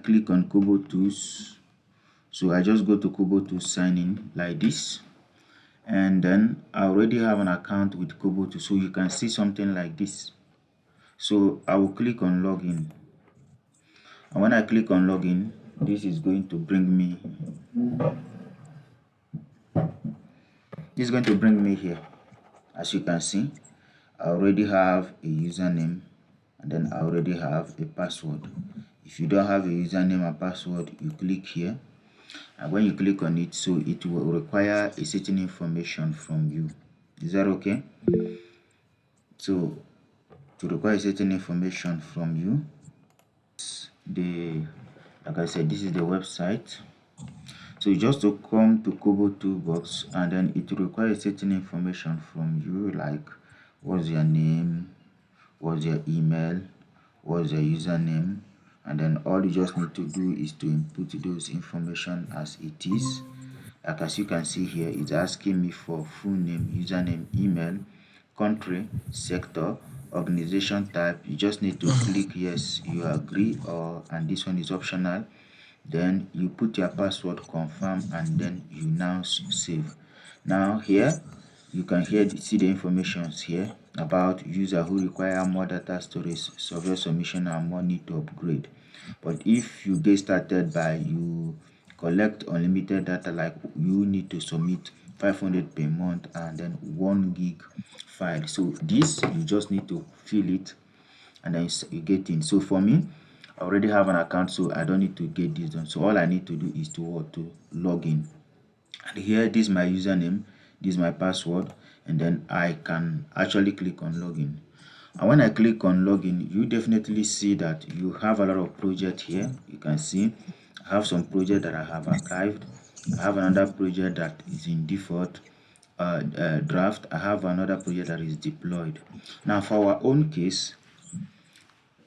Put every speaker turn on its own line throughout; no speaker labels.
click on Kobo Tools. So I just go to Kobo Tools, sign in like this, and then I already have an account with Kobo Tools, so you can see something like this. So I will click on login, and when I click on login, this is going to bring me here. As you can see, I already have a username, and then I already have a password. If you don't have a username and password, you click here, and when you click on it, so it will require a certain information from you. Is that okay? So to require certain information from you, like I said, this is the website. So you just to come to Kobo Toolbox, and then it will require certain information from you, like what's your name, what's your email, what's your username, and then all you just need to do is to input those information as it is. Like as you can see here, it's asking me for full name, username, email, country, sector, organization type. You just need to click yes, you agree, and this one is optional. Then you put your password, confirm, and then you now save. Now here you can see the informations here about user who require more data storage, survey submission, and more need to upgrade. But if you get started by you collect unlimited data, like you need to submit 500 per month and then 1 gig file, so this you just need to fill it and then you get in. So for me, I already have an account, so I don't need to get this done. So all I need to do is to log in, and here this is my username, this is my password, and then I can actually click on login. And when I click on login, you definitely see that you have a lot of projects here. You can see I have some project that I have archived. I have another project that is in default draft. I have another project that is deployed. Now for our own case,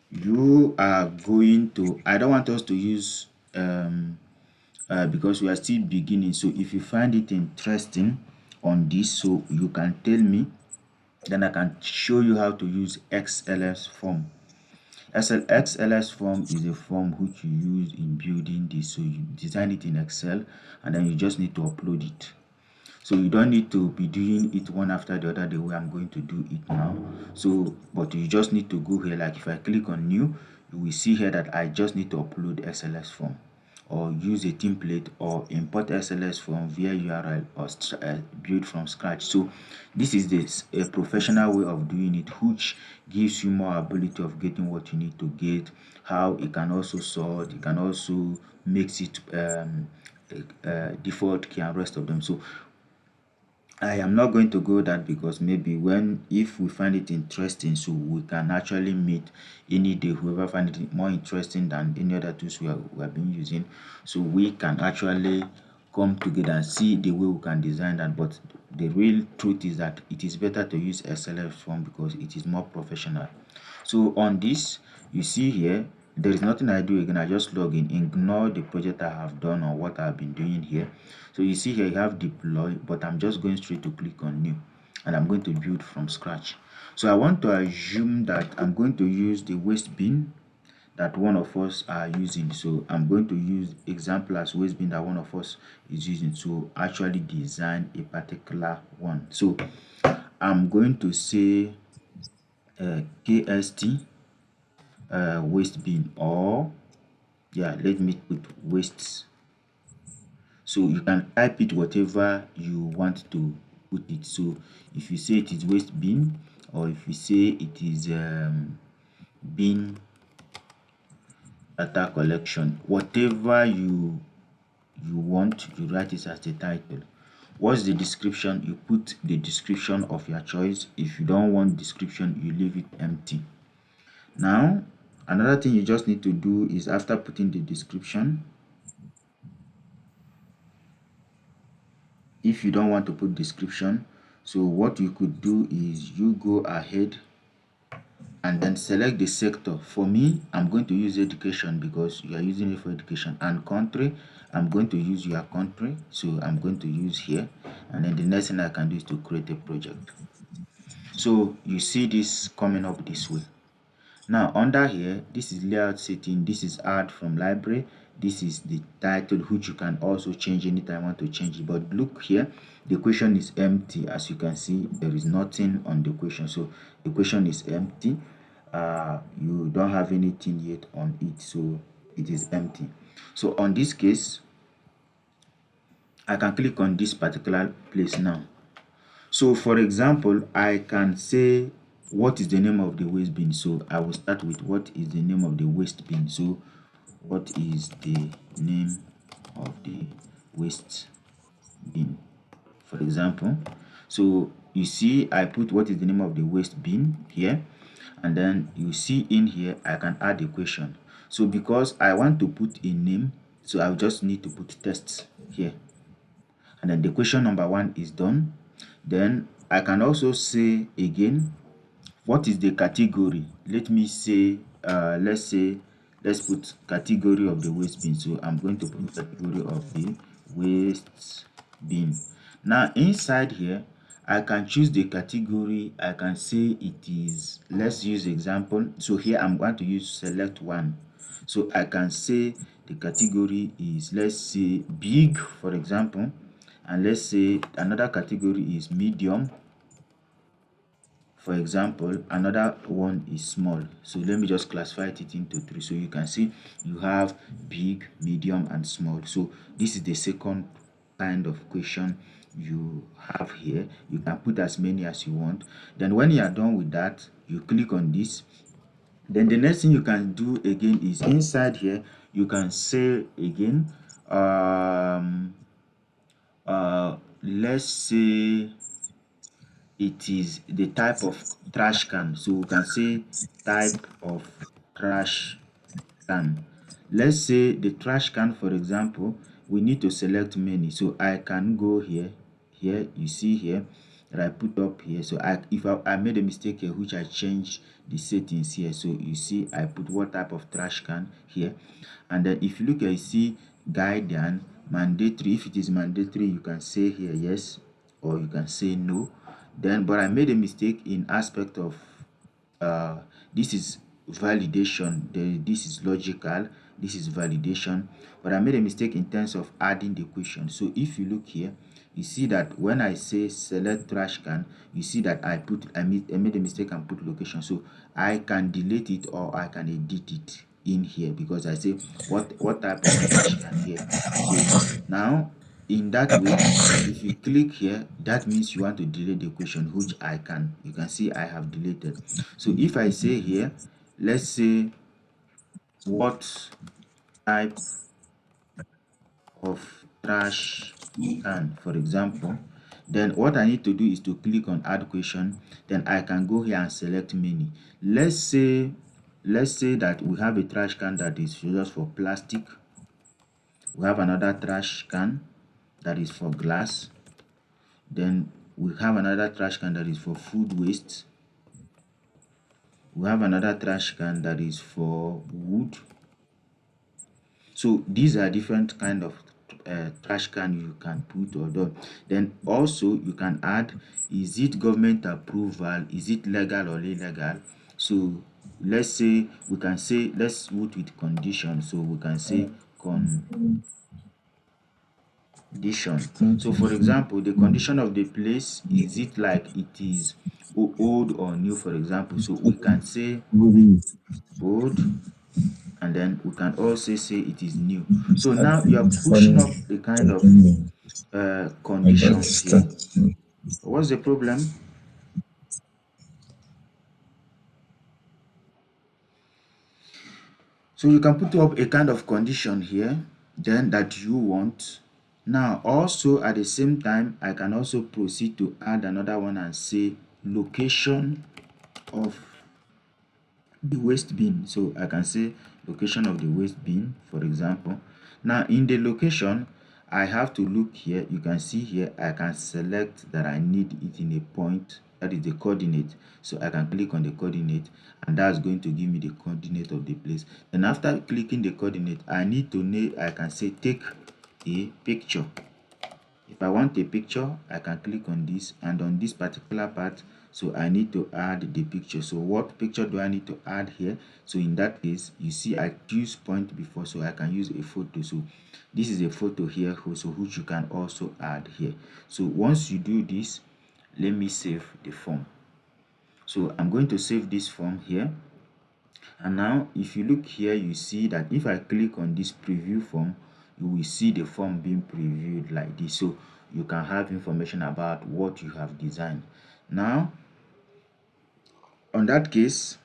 you are going to, I don't want us to use because we are still beginning. So if you find it interesting on this, so you can tell me, then I can show you how to use XLS form. XLS form is a form which you use in building this. So you design it in Excel, and then you just need to upload it. So you don't need to be doing it one after the other the way I'm going to do it now. So but you just need to go here, like if I click on new, you will see here that I just need to upload XLS form, or use a template, or import XLS form via URL, or build from scratch. So this is a professional way of doing it, which gives you more ability of getting what you need to get, how it can also sort, it can also makes it default key and rest of them. So I am not going to go that, because maybe if we find it interesting, so we can actually meet any day, whoever find it more interesting than any other tools we have been using, so we can actually come together and see the way we can design that. But the real truth is that it is better to use XLS form because it is more professional. So on this, you see here, there is nothing I do again. I just log in, ignore the project I have done or what I've been doing here. So you see here you have deploy, but I'm just going straight to click on new, and I'm going to build from scratch. So I want to assume that I'm going to use the waste bin that one of us are using. So I'm going to use example as waste bin that one of us is using to actually design a particular one. So I'm going to say KST waste bin, or yeah, let me put wastes. So you can type it whatever you want to put it. So if you say it is waste bin, or if you say it is bin data collection, whatever you want, you write it as the title. What's the description? You put the description of your choice. If you don't want description, you leave it empty. Now another thing you just need to do is, after putting the description, if you don't want to put description, so what you could do is you go ahead and then select the sector. For me, I'm going to use education because you are using it for education. And country, I'm going to use your country, so I'm going to use here. And then the next thing I can do is to create a project. So you see this coming up this way. Now under here, this is layout setting, this is add from library, this is the title, which you can also change anytime you want to change it. But look here, the question is empty. As you can see, there is nothing on the question, so the question is empty. You don't have anything yet on it, so it is empty. So on this case, I can click on this particular place now. So for example, I can say what is the name of the waste bin. So I will start with what is the name of the waste bin. So what is the name of the waste bin, for example. So you see I put what is the name of the waste bin here, and then you see in here I can add a question. So because I want to put a name, so I'll just need to put tests here, and then the question number 1 is done. Then I can also say again, what is the category? Let me say, let's put category of the waste bin. So I'm going to put category of the waste bin. Now inside here, I can choose the category. I can say it is, let's use example. So here I'm going to use select one. So I can say the category is, let's say, big, for example, and let's say another category is medium, for example, another one is small. So let me just classify it into 3. So you can see you have big, medium, and small. So this is the second kind of question you have here. You can put as many as you want. Then when you are done with that, you click on this. Then the next thing you can do again is inside here, you can say again, let's say it is the type of trash can. So we can say type of trash can. Let's say the trash can, for example, we need to select many. So I can go here, you see here that I put up here. So if I made a mistake here, which I changed the settings here, so you see I put what type of trash can here. And then if you look at, you see guidance mandatory. If it is mandatory, you can say here yes, or you can say no. Then but I made a mistake in aspect of this is validation, this is logical, this is validation, but I made a mistake in terms of adding the question. So if you look here, you see that when I say select trash can, you see that I made a mistake and put location. So I can delete it or I can edit it in here, because I say what type of trash can here. So now in that way, if you click here, that means you want to delete the question, which I can. You can see I have deleted. So if I say here, let's say what type of trash can, for example, then what I need to do is to click on add question. Then I can go here and select many. Let's say that we have a trash can that is just for plastic. We have another trash can that is for glass. Then we have another trash can that is for food waste. We have another trash can that is for wood. So these are different kind of trash can you can put or do. Then also you can add, is it government approval, is it legal or illegal? So let's say we can say, let's put with condition. So we can say condition. So for example, the condition of the place, is it like it is old or new, for example? So we can say old, and then we can also say it is new. So now you are pushing up a kind of conditions here. What's the problem? So you can put up a kind of condition here, then that you want. Now also at the same time, I can also proceed to add another one and say location of the waste bin. So I can say location of the waste bin, for example. Now in the location, I have to look here. You can see here I can select that I need it in a point, that is the coordinate. So I can click on the coordinate, and that's going to give me the coordinate of the place. And after clicking the coordinate, I can say take a picture. If I want a picture, I can click on this, and on this particular part So I need to add the picture. So what picture do I need to add here? So in that case, you see I use point before, so I can use a photo. So this is a photo here, so which you can also add here. So once you do this, let me save the form. So I'm going to save this form here. And now if you look here, you see that if I click on this preview form, you will see the form being previewed like this, so you can have information about what you have designed. Now on that case,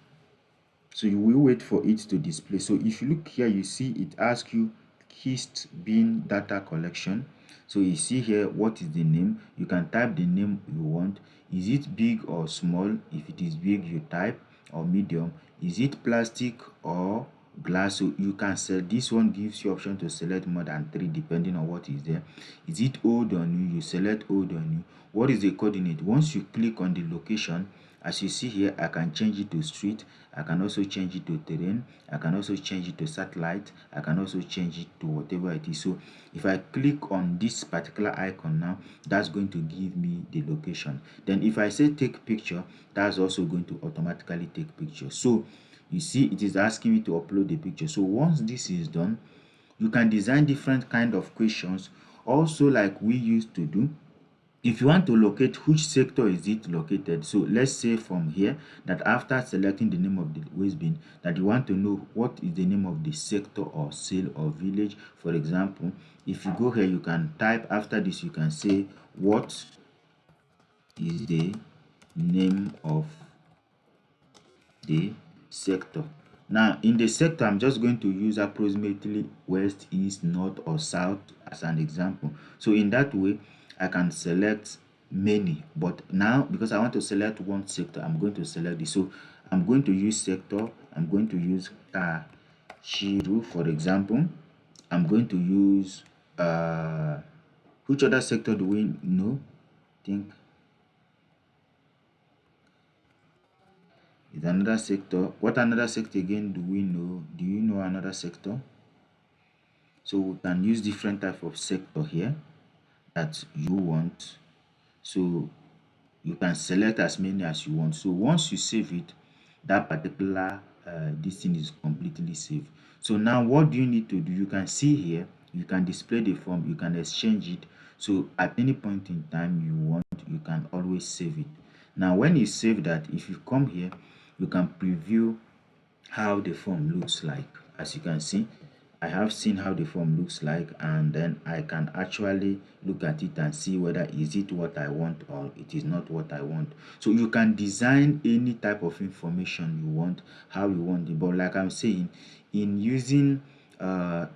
so you will wait for it to display. So if you look here, you see it asks you kist bin data collection. So you see here what is the name. You can type the name you want. Is it big or small? If it is big, you type, or medium. Is it plastic or glass? So you can select. This one gives you option to select more than 3 depending on what is there. Is it old or new? You select old or new. What is the coordinate? Once you click on the location, as you see here, I can change it to street. I can also change it to terrain. I can also change it to satellite. I can also change it to whatever it is. So if I click on this particular icon now, that's going to give me the location. Then if I say take picture, that's also going to automatically take picture. So you see it is asking me to upload the picture. So once this is done, you can design different kind of questions also, like we used to do. If you want to locate which sector is it located, so let's say from here that after selecting the name of the waste bin, that you want to know what is the name of the sector or sale or village. For example, if you go here, you can type, after this you can say what is the name of the sector. Now in the sector, I'm just going to use approximately west, east, north, or south as an example. So in that way I can select many, but now because I want to select one sector, I'm going to select this. So I'm going to use sector. I'm going to use Kashiru, for example. I'm going to use which other sector do we know? I think is another sector. What another sector again do we know? Do you know another sector? So we can use different type of sector here that you want. So you can select as many as you want. So once you save it, that particular this thing is completely saved. So now what do you need to do? You can see here, you can display the form, you can exchange it. So at any point in time you want, you can always save it. Now when you save that, if you come here, you can preview how the form looks like. As you can see, I have seen how the form looks like, and then I can actually look at it and see whether is it what I want or it is not what I want. So you can design any type of information you want, how you want it. But like I'm saying, in using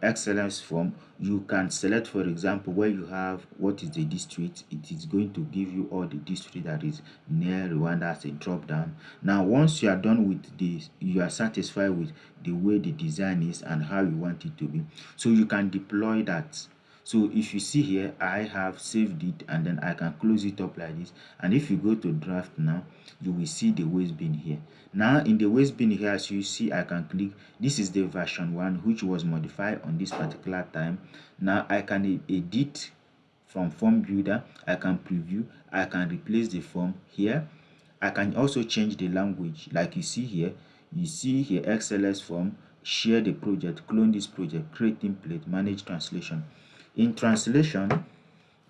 excellence form, you can select, for example, where you have what is the district. It is going to give you all the district that is near Rwanda as a drop down. Now once you are done with this, you are satisfied with the way the design is and how you want it to be, so you can deploy that. So if you see here, I have saved it, and then I can close it up like this. And if you go to draft now, you will see the waste bin here. Now in the waste bin here, as you see, I can click. This is the version 1 which was modified on this particular time. Now I can edit from form builder. I can preview. I can replace the form here. I can also change the language, like you see here. You see here XLS form, share the project, clone this project, create template, manage translation. In translation,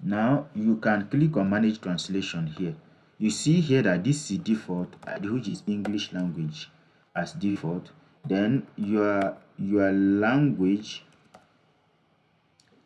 now you can click on manage translation here. You see here that this is default, which is English language as default. Then your language,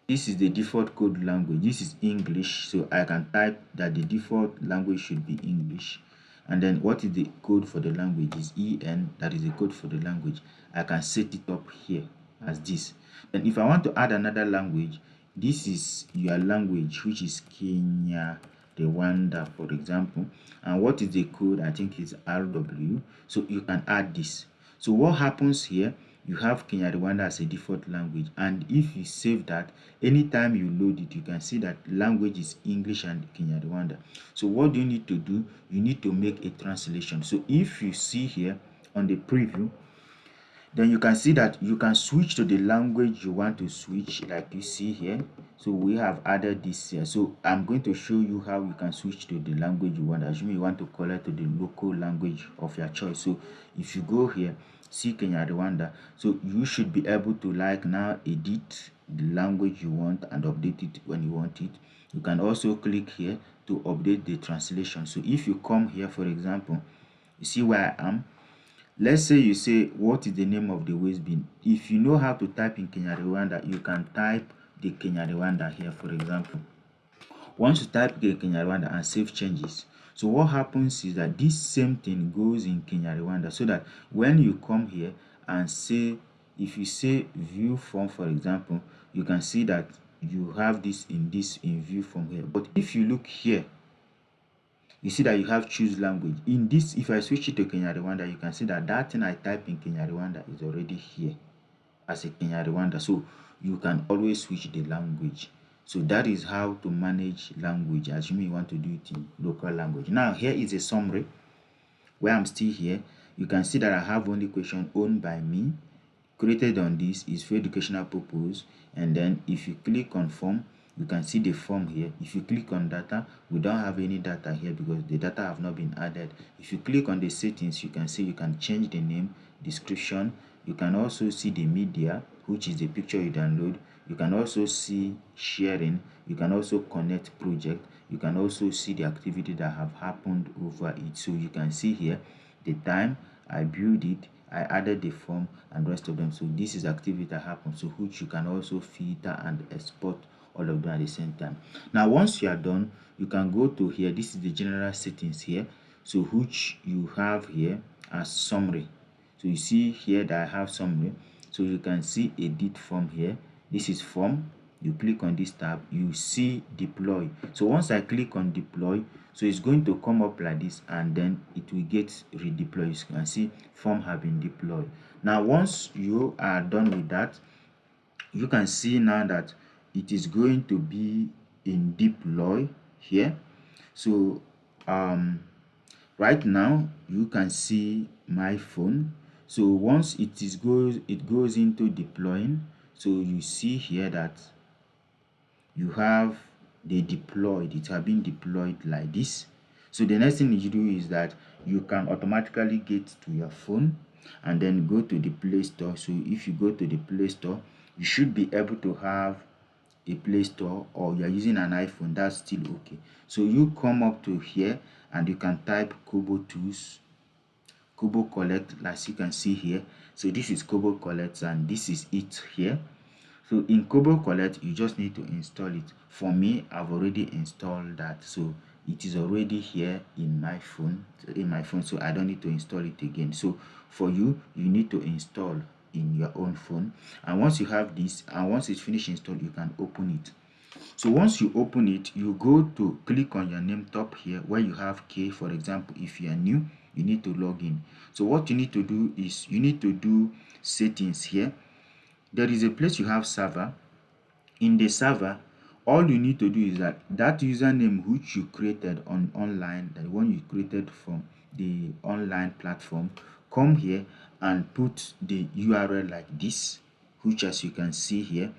this is the default code language. This is English, so I can type that the default language should be English. And then what is the code for the language is EN, that is the code for the language. I can set it up here as this. Then if I want to add another language, this is your language, which is Kenya, Rwanda, for example. And what is the code? I think it's RW. So you can add this. So what happens here, you have Kenya Rwanda as a default language, and if you save that, anytime you load it, you can see that language is English and Kenya Rwanda. So what do you need to do? You need to make a translation. So if you see here on the preview, Then you can see that you can switch to the language you want to switch, like you see here. So we have added this here. So I'm going to show you how you can switch to the language you want. Assuming you want to collect to the local language of your choice. So if you go here, see Kenya Rwanda, so you should be able to like now edit the language you want and update it when you want it. You can also click here to update the translation. So if you come here, for example, you see where I am. Let's say you say, what is the name of the waste bin? If you know how to type in Kenya Rwanda, you can type the Kenya Rwanda here, for example. Once you type the Kenya Rwanda and save changes, so what happens is that this same thing goes in Kenya Rwanda, so that when you come here and say, if you say view form, for example, you can see that you have this in view form here. But if you look here, you see that you have choose language. In this, if I switch it to Kenya Rwanda, you can see that that thing I type in Kenya Rwanda is already here as a Kenya Rwanda. So you can always switch the language. So that is how to manage language, assuming you want to do it in local language. Now here is a summary where I'm still here. You can see that I have only question owned by me, created on this, is for educational purpose. And then if you click on form, you can see the form here. If you click on data, we don't have any data here because the data have not been added. If you click on the settings, you can see you can change the name, description. You can also see the media, which is the picture you download. You can also see sharing. You can also connect project. You can also see the activity that have happened over it. So you can see here the time I build it, I added the form and rest of them. So this is activity that happens, so which you can also filter and export all of them at the same time. Now once you are done, you can go to here. This is the general settings here, so which you have here as summary. So you see here that I have summary, so you can see edit form here. This is form. You click on this tab, you see deploy. So once I click on deploy, so it's going to come up like this, and then it will get redeployed. You can see form have been deployed. Now once you are done with that, you can see now that it is going to be in deploy here. So right now you can see my phone. So once it goes into deploying, so you see here that you have they deployed, it have been deployed like this. So the next thing you do is that you can automatically get to your phone and then go to the Play Store. So if you go to the Play Store, you should be able to have a Play Store, or you're using an iPhone, that's still okay. So you come up to here and you can type Kobo Tools, Kobo Collect, as you can see here. So this is Kobo Collect and this is it here. So in Kobo Collect, you just need to install it. For me, I've already installed that, so it is already here in my phone, so I don't need to install it again. So for you, you need to install in your own phone, and once you have this and once it's finished installed, you can open it. So once you open it, you go to click on your name top here where you have K. For example, if you are new, you need to log in. So what you need to do is you need to do settings here. There is a place you have server. In the server, all you need to do is that username which you created on online, the one you created from the online platform, come here and put the URL like this, which as you can see here,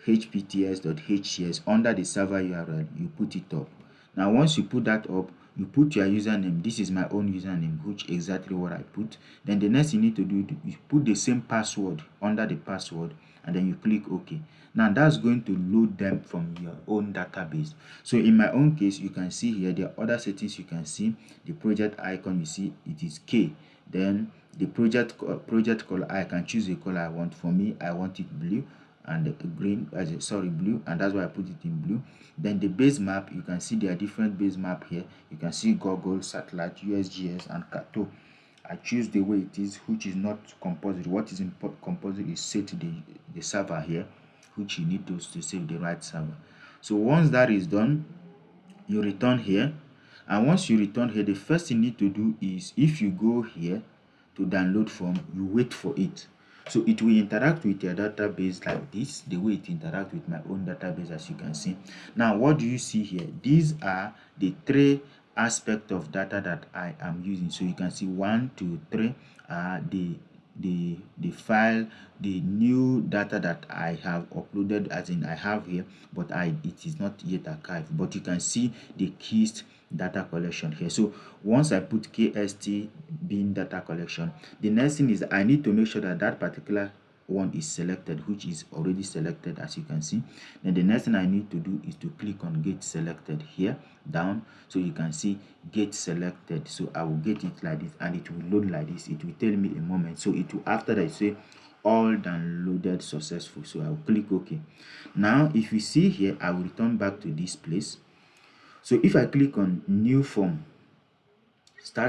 hpts.hcs. Under the server URL, you put it up. Now once you put that up, you put your username. This is my own username, which exactly what I put. Then the next you need to do, you put the same password under the password, and then you click OK. Now that's going to load them from your own database. So in my own case, you can see here the other settings. You can see the project icon, you see it is K. Then the project color, I can choose the color I want. For me, I want it blue and green, blue, and that's why I put it in blue. Then the base map, you can see there are different base map here. You can see Google, satellite, USGS, and Kato. I choose the way it is, which is not composite. What is composite is set the server here, which you need to save the right server. So once that is done, you return here, and once you return here, the first thing you need to do is, if you go here to download form, you wait for it. So it will interact with your database like this, the way it interacts with my own database, as you can see. Now what do you see here? These are the three aspects of data that I am using. So you can see 1, 2, 3 are the the file, the new data that I have uploaded, as in I have here, but it is not yet archived. But you can see the keys data collection here. So once I put KST bin data collection, the next thing is I need to make sure that that particular one is selected, which is already selected, as you can see. Then the next thing I need to do is to click on get selected here down, so you can see get selected. So I will get it like this, and it will load like this. It will tell me a moment. So it will, after that, say all downloaded successful. So I will click OK. Now if you see here, I will return back to this place. So if I click on new form,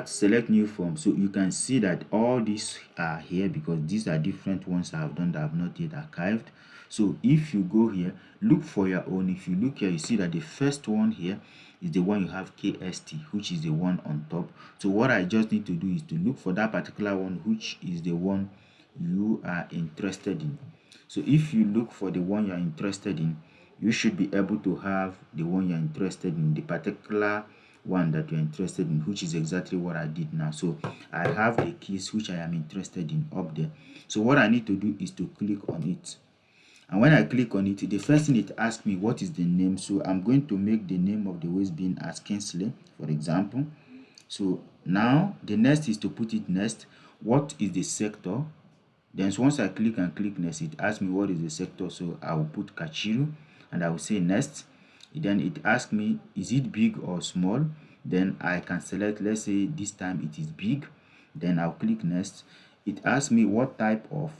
select new form, so you can see that all these are here because these are different ones I have done that I have not yet archived. So if you go here, look for your own. If you look here, you see that the first one here is the one you have KST, which is the one on top. So what I just need to do is to look for that particular one, which is the one you are interested in. So if you look for the one you are interested in, you should be able to have the one you're interested in, the particular one that you're interested in, which is exactly what I did now. So I have the keys which I am interested in up there. So what I need to do is to click on it. And when I click on it, the first thing it asks me, what is the name? So I'm going to make the name of the waste bin as Kingsley, for example. So now the next is to put it next. What is the sector? Then once I click next, it asks me what is the sector. So I will put Kachiru and I will say next. Then it asks me, is it big or small? Then I can select, let's say this time it is big. Then I'll click next. It asks me what type of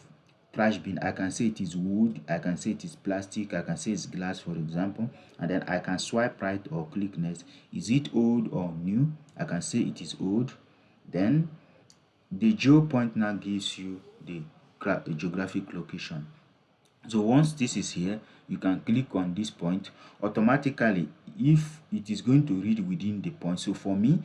trash bin. I can say it is wood, I can say it is plastic, I can say it's glass, for example. And then I can swipe right or click next. Is it old or new? I can say it is old. Then the geo point now gives you the geographic location. So once this is here, you can click on this point. Automatically, if it is going to read within the point, so for me,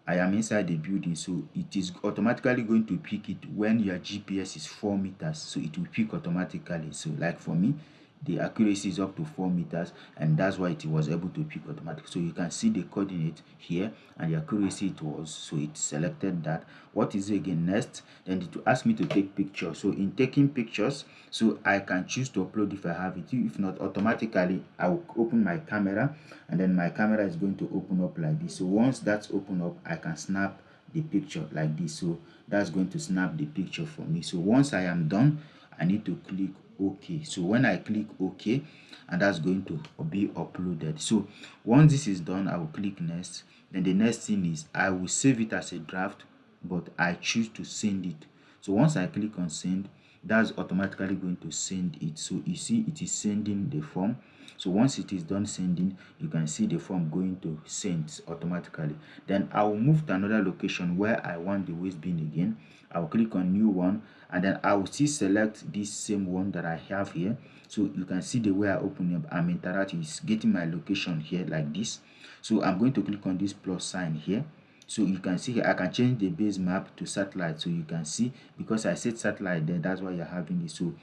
I am inside the building, so it is automatically going to pick it when your GPS is 4 meters. So it will pick automatically. So like for me, the accuracy is up to 4 meters, and that's why it was able to pick automatically. So you can see the coordinate here and the accuracy it was, so it selected that. What is it again? Next, then it will ask me to take pictures. So in taking pictures, so I can choose to upload if I have it. If not, automatically I will open my camera, and then my camera is going to open up like this. So once that's open up, I can snap the picture like this. So that's going to snap the picture for me. So once I am done, I need to click OK. So when I click OK, and that's going to be uploaded. So once this is done, I will click next. Then the next thing is I will save it as a draft, but I choose to send it. So once I click on send, that's automatically going to send it. So you see it is sending the form. So once it is done sending, you can see the form going to send automatically. Then I will move to another location where I want the waste bin again. I will click on new one, and then I will still select this same one that I have here. So you can see the way I open up, I'm interacting, it's getting my location here like this. So I'm going to click on this plus sign here. So you can see here, I can change the base map to satellite. So you can see, because I set satellite there, that's why you're having this. So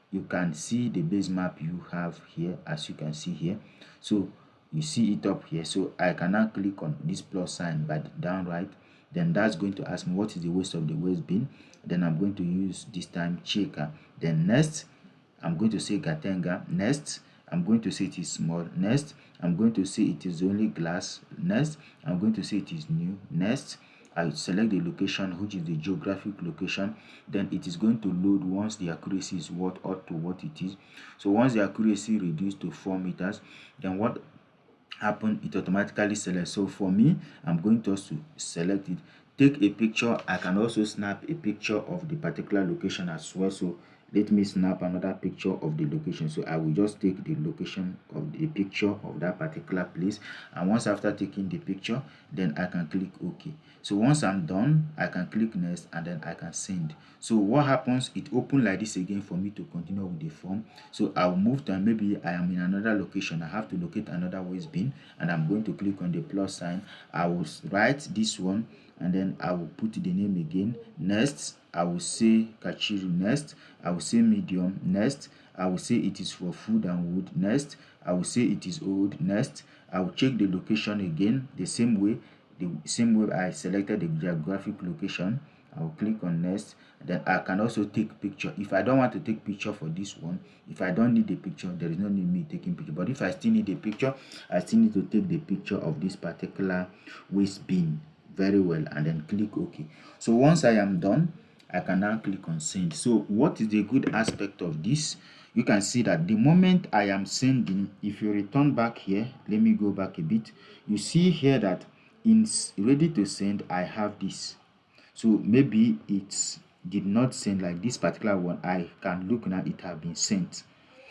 you can see the base map you have here, as you can see here. So you see it up here. So I can now click on this plus sign by the down right. Then that's going to ask me what is the waste of the waste bin. Then I'm going to use this time checker. Then next, I'm going to say Gatenga. Next, I'm going to say it is small. Next, I'm going to say it is only glass. Next, I'm going to say it is new. Next, I select the location, which is the geographic location. Then it is going to load once the accuracy is what ought to what it is. So once the accuracy reduced to 4 meters, then what happen, it automatically selects. So for me, I'm going to also select it, take a picture. I can also snap a picture of the particular location as well. So let me snap another picture of the location. So I will just take the location of the picture of that particular place, and once after taking the picture, then I can click OK. So once I'm done, I can click next, and then I can send. So what happens, it opens like this again for me to continue with the form. So I'll move to, maybe I am in another location, I have to locate another waste bin, and I'm going to click on the plus sign. I will write this one, and then I will put the name again. Next, I will say Kachiru. Next, I will say medium. Next, I will say it is for food and wood. Next, I will say it is old. Next, I will check the location again the same way I selected the geographic location. I'll click on next. Then I can also take picture. If I don't want to take picture for this one, if I don't need the picture, there is no need me taking picture. But if I still need a picture, I still need to take the picture of this particular waste bin very well, and then click OK. So once I am done, I can now click on send. So what is the good aspect of this? You can see that the moment I am sending, if you return back here, let me go back a bit, you see here that in ready to send I have this. So maybe it did not send, like this particular one, I can look now, it have been sent.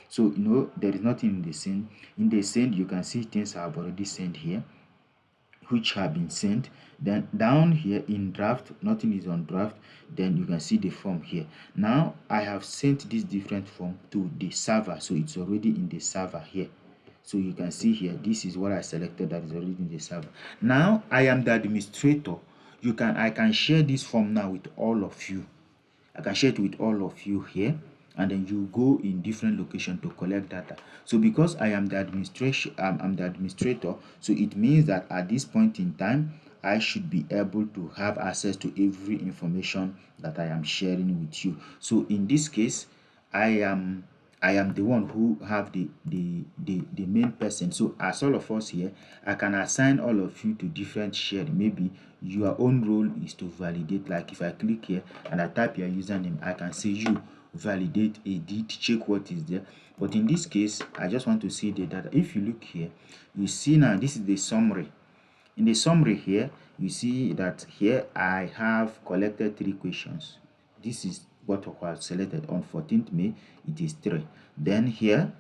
So there is nothing in the send. In the send, you can see things I have already sent here, which have been sent. Then down here in draft, nothing is on draft. Then you can see the form here. Now I have sent this different form to the server, so it's already in the server here. So you can see here, this is what I selected that is already in the server. Now I am the administrator. I can share this form now with all of you. I can share it with all of you here, and then you go in different location to collect data. So because I am the administration, I'm the administrator, so it means that at this point in time, I should be able to have access to every information that I am sharing with you. So in this case, I am the one who have the main person. So as all of us here, I can assign all of you to different sharing. Maybe your own role is to validate. Like if I click here and I type your username, I can say you validate, edit, check what is there. But in this case, I just want to see the data. If you look here, you see now this is the summary. In the summary here, you see that here I have collected 3 questions. This is what was selected on 14th May. It is 3. Then here,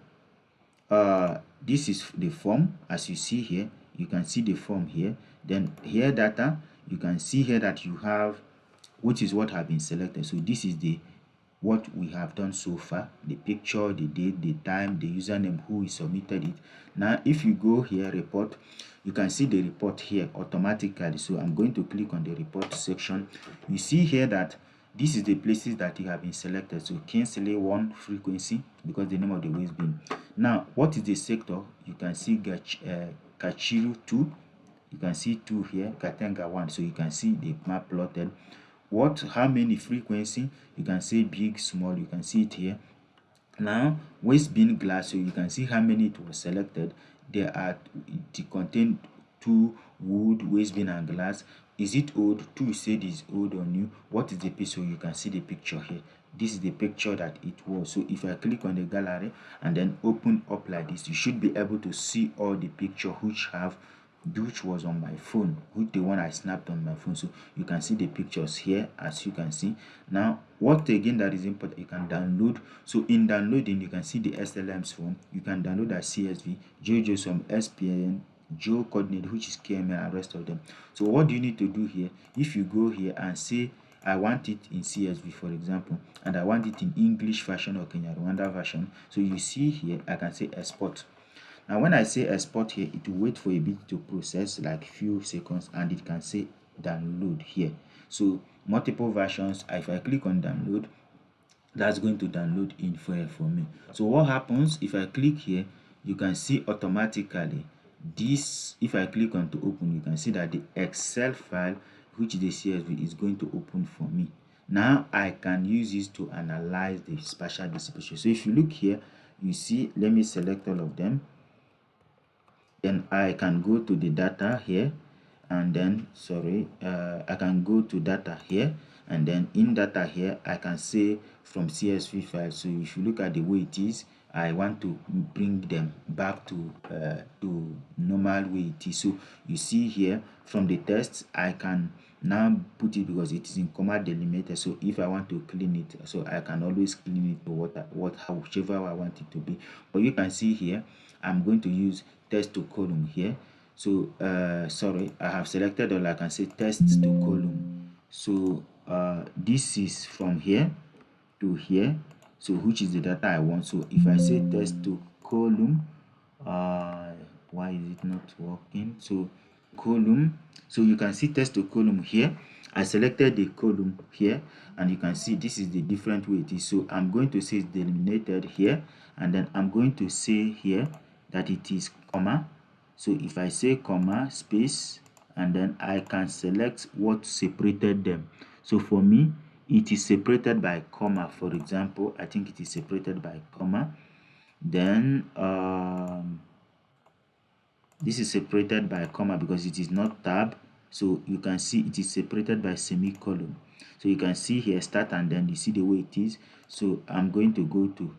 this is the form. As you see here, you can see the form here. Then here data, you can see here that you have, which is what have been selected. So this is the what we have done so far, the picture, the date, the time, the username, who is submitted it. Now if you go here, report, you can see the report here automatically. So I'm going to click on the report section. You see here that this is the places that you have been selected. So Kinsley 1 frequency, because the name of the waste bin. Now what is the sector? You can see Kachiru 2, you can see 2 here, Katenga 1. So you can see the map plotted. How many frequency? You can say big, small, you can see it here. Now waste bin glass, so you can see how many it was selected. There are, it contain 2 wood, waste bin and glass. Is it old? 2 said is old or new. What is the piece? So you can see the picture here. This is the picture that it was. So if I click on the gallery and then open up like this, you should be able to see all the picture which was on my phone, which the one I snapped on my phone. So you can see the pictures here, as you can see. Now what again that is important, you can download. So in downloading, you can see the SLMs form. You can download as CSV, GeoJSON, SPN, geo coordinate, which is KML, and rest of them. So what do you need to do here? If you go here and say I want it in CSV, for example, and I want it in English version or Kenya Rwanda version, so you see here I can say export. Now when I say export here, it will wait for a bit to process, like few seconds, and it can say download here. So multiple versions, if I click on download, that's going to download in file for me. So what happens if I click here, you can see automatically this. If I click on to open, you can see that the Excel file, which is the CSV, is going to open for me. Now I can use this to analyze the spatial distribution. So if you look here, you see, let me select all of them. Then I can go to the data here, and then I can go to data here, and then in data here I can say from CSV file. So if you look at the way it is, I want to bring them back to normal way it is. So you see here from the text, I can now put it, because it is in comma delimited. So if I want to clean it, so I can always clean it to whichever I want it to be. But you can see here I'm going to use text to column here. So I have selected all. I can say text to column. So this is from here to here, so which is the data I want. So if I say text to column, why is it not working? So column, so you can see text to column here. I selected the column here, and you can see this is the different way it is. So I'm going to say it's delimited here, and then I'm going to say here that it is comma. So if I say comma space, and then I can select what separated them. So for me, it is separated by comma. For example, I think it is separated by comma. Then this is separated by a comma because it is not tab. So you can see it is separated by semicolon. So you can see here start, and then you see the way it is. So I'm going to go to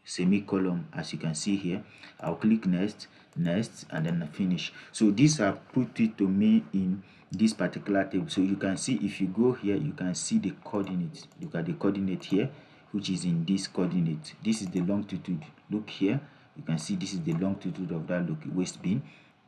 semicolon. As you can see here, I'll click next, next, and then finish. So this have put it to me in this particular table. So you can see, if you go here, you can see the coordinates. Look at the coordinate here, which is in this coordinate. This is the longitude. Look here, you can see this is the longitude of that waste bin.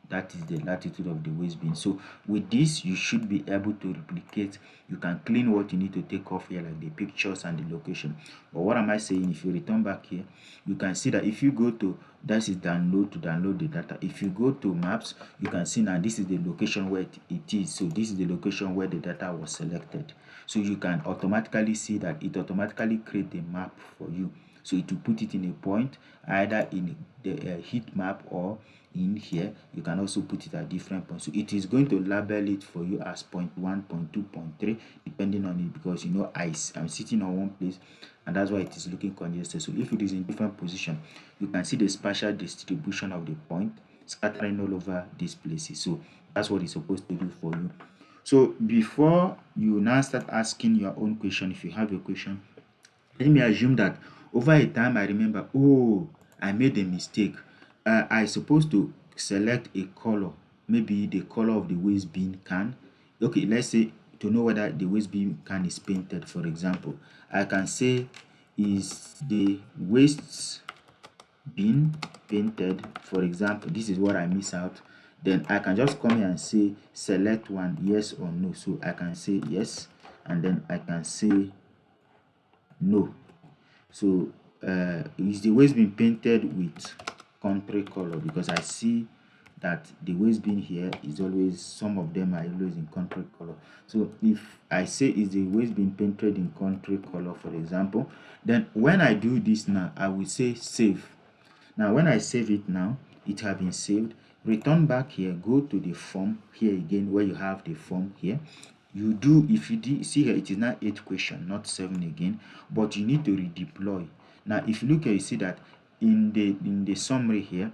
That is the latitude of the waste bin. So with this, you should be able to replicate. You can clean what you need to take off here, like the pictures and the location. But what am I saying? If you return back here, you can see that if you go to, that is download, to download the data. If you go to maps, you can see now this is the location where it is. So this is the location where the data was selected. So you can automatically see that it automatically create a map for you. So it will put it in a point, either in the heat map, or in here you can also put it at different points. So it is going to label it for you as point 1, point 2, point 3, depending on it, because you know I'm sitting on one place, and that's why it is looking congested. So if it is in different position, you can see the spatial distribution of the point scattering all over these places. So that's what it's supposed to do for you. So before you now start asking your own question, if you have a question, let me assume that over a time I remember, oh, I made a mistake. I supposed to select a color, maybe the color of the waste bin can. Okay, let's say to know whether the waste bin can is painted, for example, I can say, is the waste bin painted? For example, this is what I miss out. Then I can just come here and say select one, yes or no. So I can say yes, and then I can say no. So is the waste bin painted with country color? Because I see that the waste bin here is always, some of them are always in country color. So if I say is the waste bin painted in country color, for example, then when I do this now, I will say save. Now when I save it now, it have been saved. Return back here, go to the form here again, where you have the form here. You do, if you see here, it is now 8 question, not 7 again, but you need to redeploy. Now if you look here, you see that in the summary here,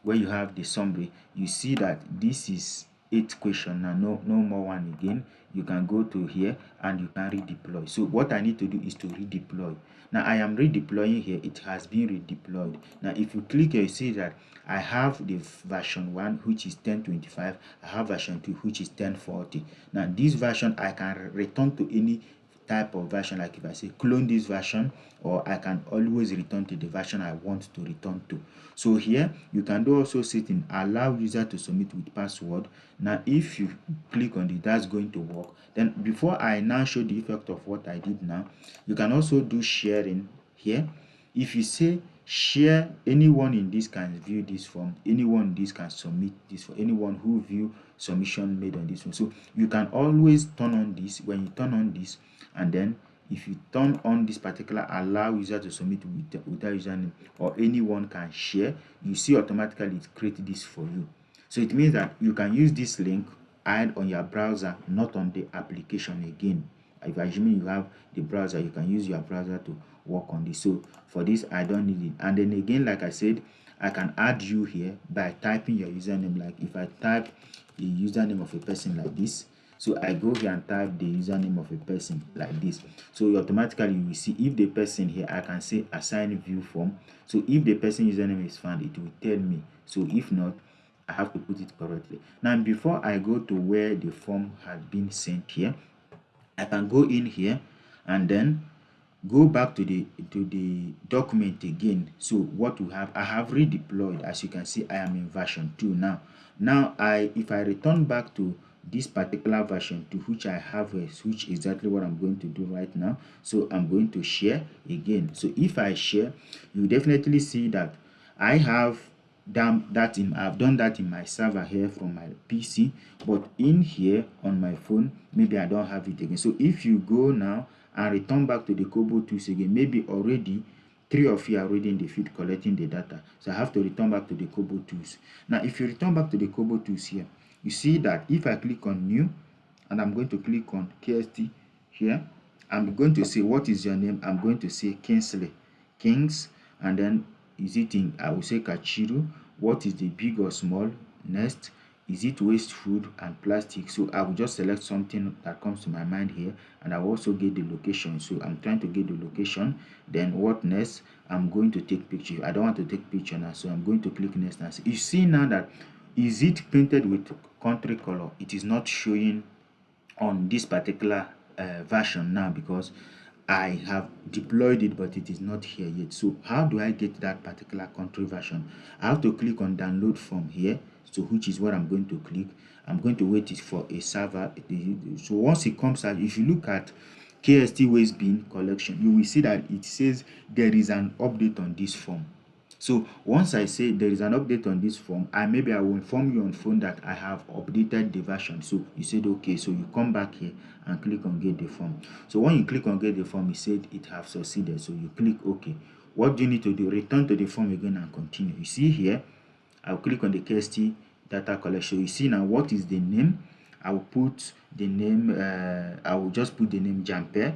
where you have the summary, you see that this is 8 question now, no more one again. You can go to here and you can redeploy. So what I need to do is to redeploy. Now I am redeploying here, it has been redeployed. Now if you click here, you see that I have the version 1, which is 1025. I have version 2, which is 1040. Now this version I can return to any type of version. Like if I say clone this version, or I can always return to the version I want to return to. So here you can do also setting allow user to submit with password. Now if you click on it, that's going to work. Then before I now show the effect of what I did now, you can also do sharing here. If you say share, anyone in this can view this form, anyone in this can submit this, for anyone who view submission made on this one. So you can always turn on this. When you turn on this, and then if you turn on this particular allow user to submit without username, or anyone can share, you see automatically it creates this for you. So it means that you can use this link add on your browser, not on the application again. If assuming you have the browser, you can use your browser to work on this. So for this, I don't need it. And then again, like I said, I can add you here by typing your username. Like if I type the username of a person like this, so I go here and type the username of a person like this. So automatically you will see if the person here, I can say assign view form. So if the person username is found, it will tell me. So if not, I have to put it correctly. Now before I go to where the form had been sent here, I can go in here and then go back to the document again. So what we have, I have redeployed. As you can see, I am in version 2 now. Now if I return back to this particular version 2, which I have a switch, exactly what I'm going to do right now. So I'm going to share again. So if I share, you definitely see that I have I've done that in my server here from my PC, but in here on my phone, maybe I don't have it again. So if you go now and return back to the Kobo tools again, maybe already 3 of you are already in the field collecting the data. So I have to return back to the Kobo tools. Now if you return back to the Kobo tools here, you see that if I click on new and I'm going to click on KST, here, I'm going to say, what is your name? I'm going to say Kingsley, Kings, and then is it in, I will say Kachiru. What is the big or small? Next, is it waste food and plastic? So I will just select something that comes to my mind here, and I will also get the location. So I'm trying to get the location. Then what next? I'm going to take picture. I don't want to take picture now, so I'm going to click next and see. You see now that is it painted with country color? It is not showing on this particular version now because I have deployed it, but it is not here yet. So how do I get that particular country version? I have to click on download from here, so which is what I'm going to click. I'm going to wait it for a server. So once it comes out, if you look at KST waste bin collection, you will see that it says there is an update on this form. So once I say there is an update on this form, maybe I will inform you on phone that I have updated the version. So you said okay, so you come back here and click on get the form. So when you click on get the form, it said it have succeeded. So you click okay. What do you need to do? Return to the form again and continue. You see here, I'll click on the KST data collection. You see now what is the name? I will put the name. I will just put the name Jamper.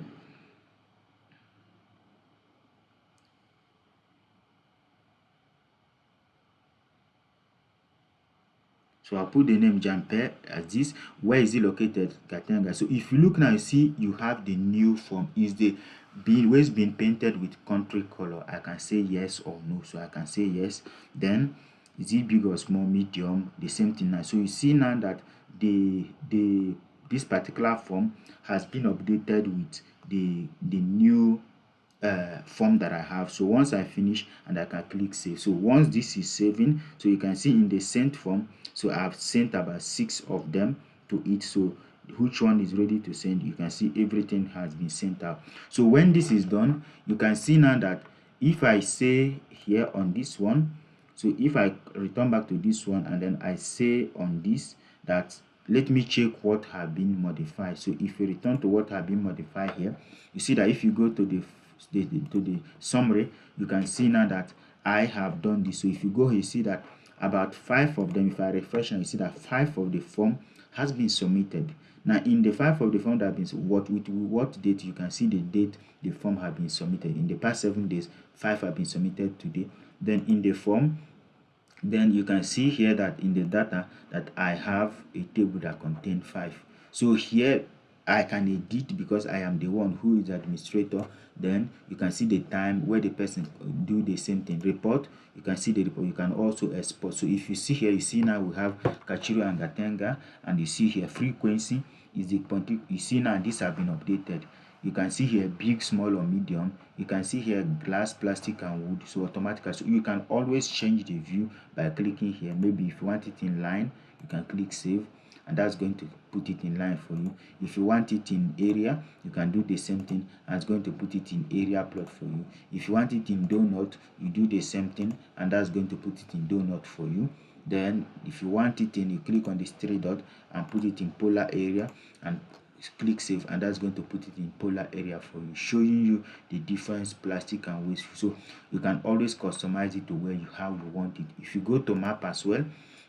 So I'll put the name Jamper as this. Where is it located? Katanga. So if you look now, you see you have the new form. Is the waste been painted with country color? I can say yes or no. So I can say yes. Then is it big or small, medium? The same thing now. So you see now that this particular form has been updated with the new form that I have. So once I finish, and I can click save. So once this is saving, so you can see in the sent form, so I've sent about 6 of them to it. So which one is ready to send? You can see everything has been sent out. So when this is done, you can see now that if I say here on this one, so if I return back to this one and then I say on this that let me check what have been modified. So if you return to what have been modified here, you see that if you go to the summary, you can see now that I have done this. So if you go here, you see that about 5 of them, if I refresh, and you see that 5 of the form has been submitted. Now in the 5 of the form that have been what date, you can see the date the form have been submitted. In the past 7 days, 5 have been submitted today. Then in the form, then you can see here that in the data that I have a table that contains 5. So here I can edit because I am the one who is the administrator. Then you can see the time where the person do the same thing. Report, you can see the report. You can also export. So if you see here, you see now we have Kachiru and Gatenga, and you see here frequency is the point. You see now these have been updated. You can see here big, small, or medium. You can see here glass, plastic, and wood. So automatically, so you can always change the view by clicking here. Maybe if you want it in line, you can click save, and that's going to put it in line for you. If you want it in area, you can do the same thing, and it's going to put it in area plot for you. If you want it in donut, you do the same thing, and that's going to put it in donut for you. Then if you want it in, you click on this 3 dot and put it in polar area, and click save, and that's going to put it in polar area for you, showing you the difference plastic and waste. So you can always customize it to where you how you want it. If you go to map as well,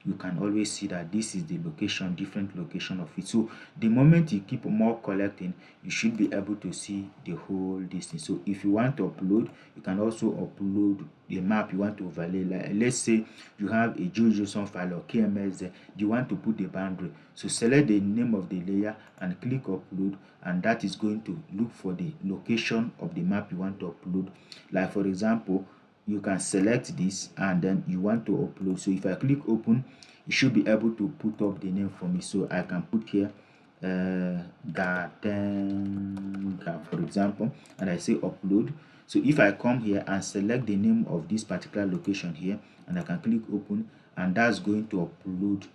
you can always see that this is the location, different location of it. So the moment you keep more collecting, you should be able to see the whole distance. So if you want to upload, you can also upload the map you want to overlay. Like let's say you have a GeoJSON file or KMS there, you want to put the boundary. So select the name of the layer and click upload, and that is going to look for the location of the map you want to upload. Like for example, you can select this and then you want to upload. So if I click open, you should be able to put up the name for me. So I can put here Gatenga, for example, and I say upload. So if I come here and select the name of this particular location here, and I can click open, and that's going to upload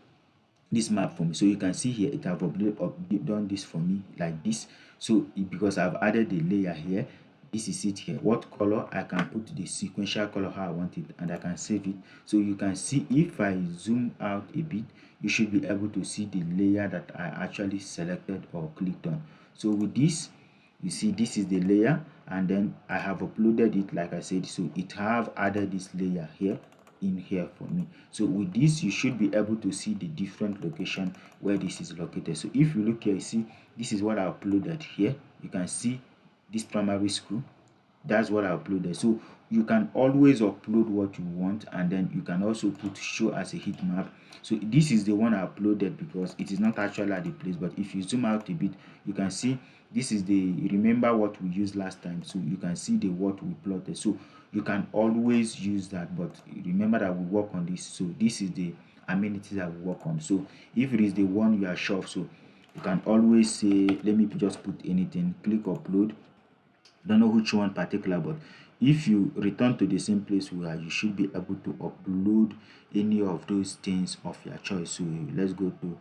this map for me. So you can see here it have done this for me like this. So because I've added the layer here, this is it here. What color? I can put the sequential color how I want it, and I can save it. So you can see if I zoom out a bit, you should be able to see the layer that I actually selected or clicked on. So with this, you see this is the layer, and then I have uploaded it like I said. So it have added this layer here in here for me. So with this, you should be able to see the different location where this is located. So if you look here, you see this is what I uploaded here. You can see this primary school. That's what I uploaded. So you can always upload what you want, and then you can also put show as a heat map. So this is the one I uploaded because it is not actually at the place, but if you zoom out a bit, you can see this is the remember what we used last time. So you can see the what we plotted. So you can always use that, but remember that we work on this. So this is the amenities that we work on. So if it is the one you are sure of, so you can always say, let me just put anything, click upload. Don't know which one particular, but if you return to the same place where you should be able to upload any of those things of your choice. So let's go to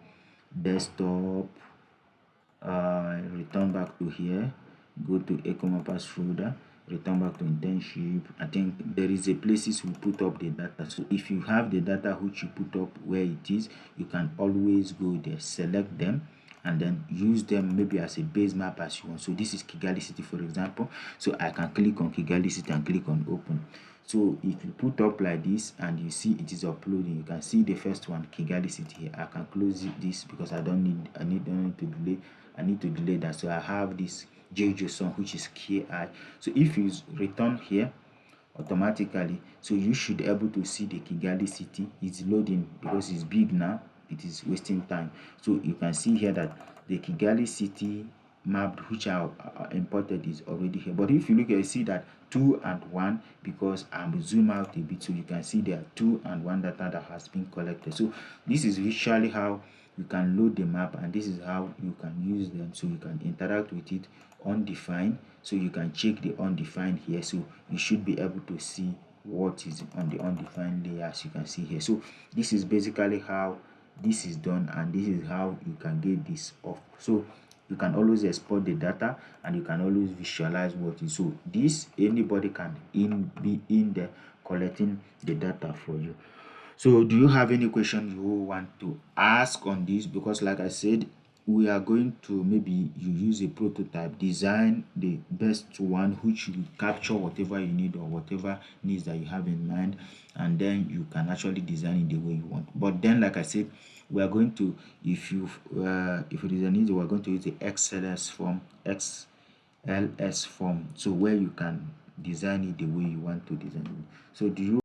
desktop, return back to here, go to ecomappers folder, return back to internship. I think there is a places we put up the data. So if you have the data which you put up where it is, you can always go there, select them, and then use them maybe as a base map as you want. So this is Kigali City, for example. So I can click on Kigali City and click on open. So if you put up like this and you see it is uploading, you can see the first one, Kigali City here. I can close this because I don't need to delay. I need to delay that. So I have this GeoJSON which is KI. So if you return here automatically, so you should be able to see the Kigali City. It's loading because it's big now. It is wasting time. So you can see here that the Kigali City map which I imported is already here. But if you look at, you see that 2 and 1, because I'm zoom out a bit, so you can see there are 2 and 1 data that has been collected. So this is visually how you can load the map, and this is how you can use them. So you can interact with it undefined, so you can check the undefined here. So you should be able to see what is on the undefined layer, as you can see here. So this is basically how this is done, and this is how you can get this off. So you can always export the data, and you can always visualize what is. So this anybody can be in there collecting the data for you. So do you have any question you want to ask on this? Because like I said, we are going to, maybe you use a prototype, design the best one which will capture whatever you need or whatever needs that you have in mind, and then you can actually design it the way you want. But then like I said, we are going to, if it is a need, we are going to use the XLS form, so where you can design it the way you want to design it. So do you